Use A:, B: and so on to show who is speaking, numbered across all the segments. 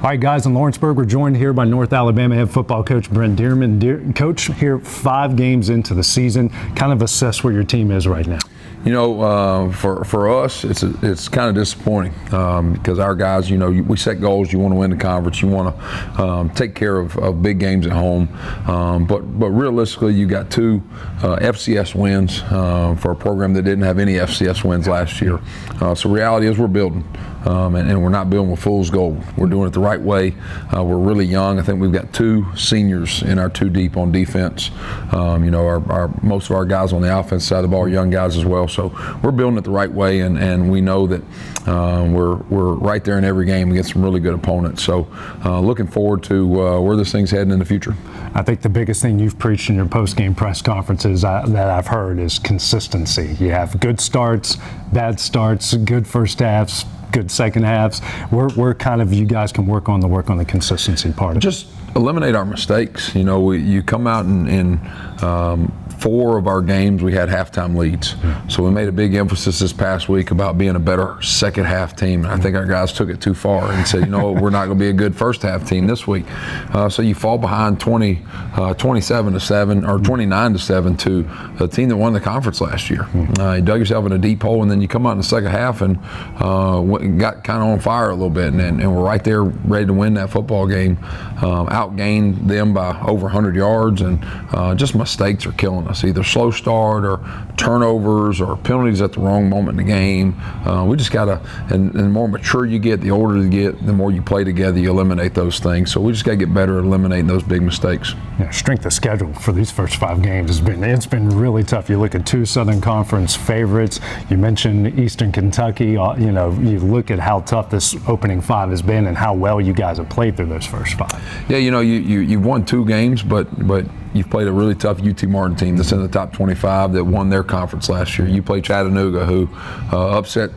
A: All right, guys, in Lawrenceburg, we're joined here by North Alabama head football coach Brent Dearmon. Coach, here 5 games into the season, kind of assess where your team is right now.
B: You know, for us, it's kind of disappointing because our guys, you know, we set goals. You want to win the conference. You want to take care of big games at home. But realistically, you got 2 FCS wins for a program that didn't have any FCS wins last year. So reality is we're building. And we're not building with fool's gold. We're doing it the right way. We're really young. I think we've got 2 seniors in our 2 deep on defense. You know, most of our guys on the offense side of the ball are young guys as well. So we're building it the right way, and we know that we're right there in every game against some really good opponents. So looking forward to where this thing's heading in the future.
A: I think the biggest thing you've preached in your post-game press conferences that I've heard is consistency. You have good starts, bad starts, good first halves, good second halves. We're kind of, you guys can work on the consistency part of it.
B: Just eliminate our mistakes. You know, you come out in 4 of our games we had halftime leads. So we made a big emphasis this past week about being a better second half team. And I think our guys took it too far and said, you know, we're not going to be a good first half team this week. So you fall behind 27-7 or 29-7 to a team that won the conference last year. You dug yourself in a deep hole, and then you come out in the second half and got kind of on fire a little bit, and we're right there ready to win that football game. Outgained them by over 100 yards, and just mistakes are killing us. Either slow start or turnovers or penalties at the wrong moment in the game. We just got to, and the more mature you get, the older you get, the more you play together, you eliminate those things. So we just got to get better at eliminating those big mistakes.
A: Yeah, strength of schedule for these first 5 games it's been really tough. You look at 2 Southern Conference favorites. You mentioned Eastern Kentucky. You know, you look at how tough this opening 5 has been and how well you guys have played through those first 5.
B: Yeah, you know, you've won 2 games, but you've played a really tough UT Martin team that's in the top 25 that won their conference last year. You played Chattanooga, who upset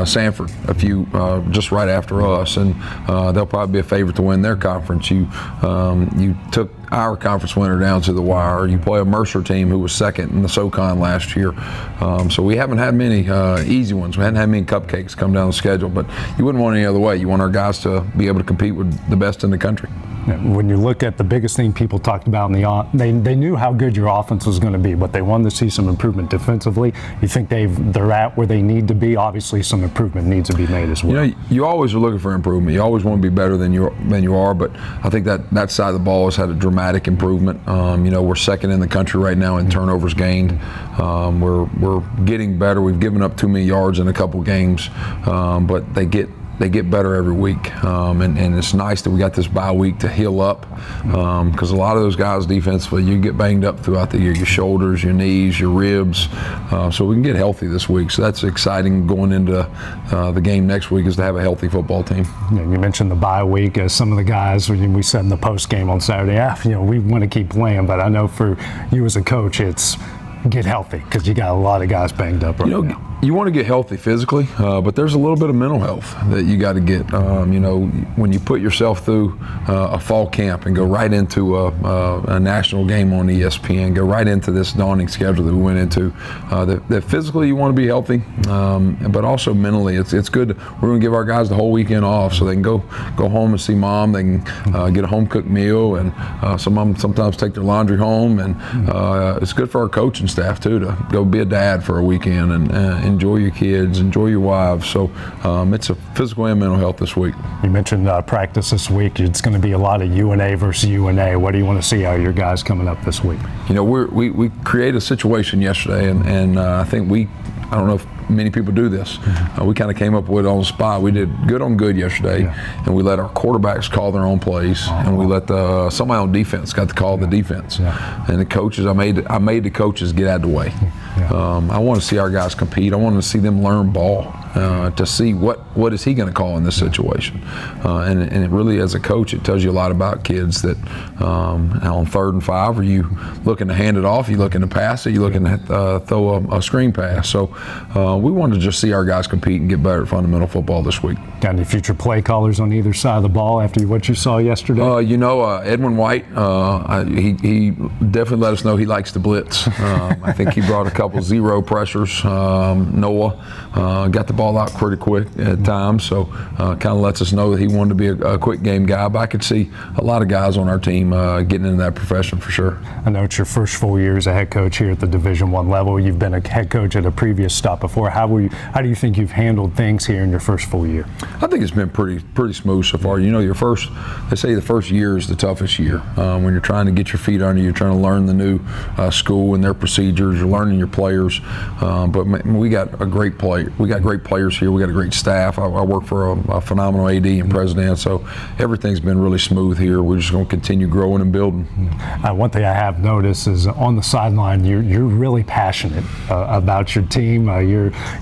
B: Sanford a few just right after us, and they'll probably be a favorite to win their conference. You took our conference winner down to the wire. You play a Mercer team who was second in the SoCon last year. So we haven't had many easy ones. We haven't had many cupcakes come down the schedule, but you wouldn't want any other way. You want our guys to be able to compete with the best in the country.
A: When you look at the biggest thing people talked about they knew how good your offense was going to be, but they wanted to see some improvement defensively. You think they're at where they need to be? Obviously, some improvement needs to be made as well.
B: You know, you always are looking for improvement. You always want to be better than you are, but I think that side of the ball has had a dramatic improvement. You know, we're second in the country right now in turnovers gained. We're getting better. We've given up too many yards in a couple games, but they get better every week, and it's nice that we got this bye week to heal up, because a lot of those guys defensively, you get banged up throughout the year, your shoulders, your knees, your ribs, so we can get healthy this week. So that's exciting going into the game next week, is to have a healthy football team.
A: You mentioned the bye week. Some of the guys, we said in the post game on Saturday, you know, we want to keep playing, but I know for you as a coach, it's get healthy, because you got a lot of guys banged up right now.
B: You want to get healthy physically, but there's a little bit of mental health that you got to get. You know, when you put yourself through a fall camp and go right into a national game on ESPN, go right into this daunting schedule that we went into, that physically you want to be healthy, but also mentally, it's good. We're going to give our guys the whole weekend off so they can go home and see mom. They can get a home cooked meal, and some of them sometimes take their laundry home, and it's good for our coaching staff too to go be a dad for a weekend and enjoy your kids, enjoy your wives. So it's a physical and mental health this week.
A: You mentioned practice this week. It's going to be a lot of UNA versus UNA. What do you want to see out of your guys coming up this week? You know,
B: we created a situation yesterday, and I think I don't know if many people do this. We kind of came up with it on the spot. We did good on good yesterday, and we let our quarterbacks call their own plays, and we let somebody on defense got to call the defense. And the coaches, I made the coaches get out of the way. I want to see our guys compete. I want to see them learn ball, to see what is he going to call in this situation. And it really, as a coach, it tells you a lot about kids that on 3rd and 5, are you looking to hand it off? Are you looking to pass it? Are you looking to throw a screen pass? So we want to just see our guys compete and get better at fundamental football this week.
A: Got any future play callers on either side of the ball after what you saw yesterday?
B: You know, Edwin White, he definitely let us know he likes to blitz. I think he brought a couple zero pressures. Noah got the ball ball out pretty quick at times, so kind of lets us know that he wanted to be a quick game guy. But I could see a lot of guys on our team getting into that profession for sure.
A: I know it's your first full year as a head coach here at the Division I level. You've been a head coach at a previous stop before. How do you think you've handled things here in your first full year?
B: I think it's been pretty smooth so far. You know, they say the first year is the toughest year. When you're trying to get your feet under you, you're trying to learn the new school and their procedures, you're learning your players. But we got great players here. We got a great staff. I work for a phenomenal AD and president, so everything's been really smooth here. We're just going to continue growing and building.
A: One thing I have noticed is on the sideline, you're really passionate about your team.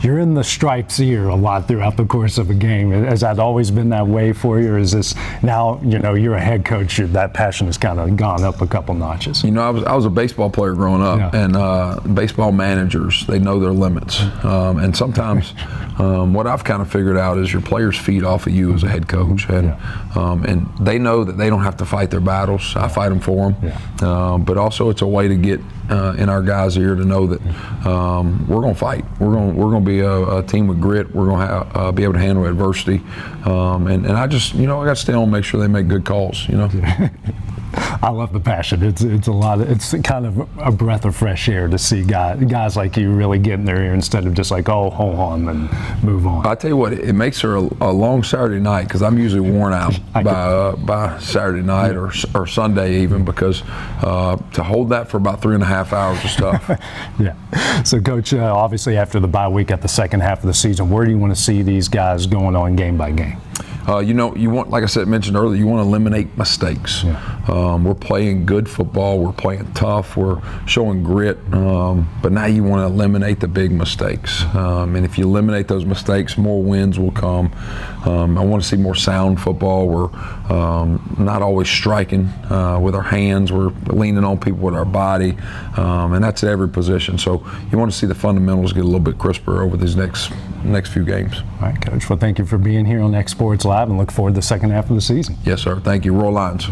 A: You're in the stripes here a lot throughout the course of a game. Has that always been that way for you, or is this now, you know, you're a head coach, that passion has kind of gone up a couple notches?
B: You know, I was a baseball player growing up, and baseball managers, they know their limits. And sometimes what I've kind of figured out is your players feed off of you as a head coach, and they know that they don't have to fight their battles. I fight them for them, but also it's a way to get in our guys' ear to know that we're going to fight. We're going to be a team with grit. We're going to be able to handle adversity, and I just, you know, I got to stay on and make sure they make good calls. You know.
A: I love the passion. It's it's kind of a breath of fresh air to see guys like you really get in their ear instead of just like, oh, hold on and move on.
B: I tell you what, it makes her a long Saturday night, because I'm usually worn out by Saturday night or Sunday even, because to hold that for about 3.5 hours is tough.
A: Yeah. So, Coach, obviously after the bye week at the second half of the season, where do you want to see these guys going on game by game?
B: You know, you want, like I mentioned earlier, you want to eliminate mistakes. We're playing good football. We're playing tough. We're showing grit. But now you want to eliminate the big mistakes. And if you eliminate those mistakes, more wins will come. I want to see more sound football. We're not always striking with our hands. We're leaning on people with our body. And that's at every position. So you want to see the fundamentals get a little bit crisper over these next few games.
A: All right, Coach. Well, thank you for being here on X Sports Live, and look forward to the second half of the season.
B: Yes, sir. Thank you. Roll Lions.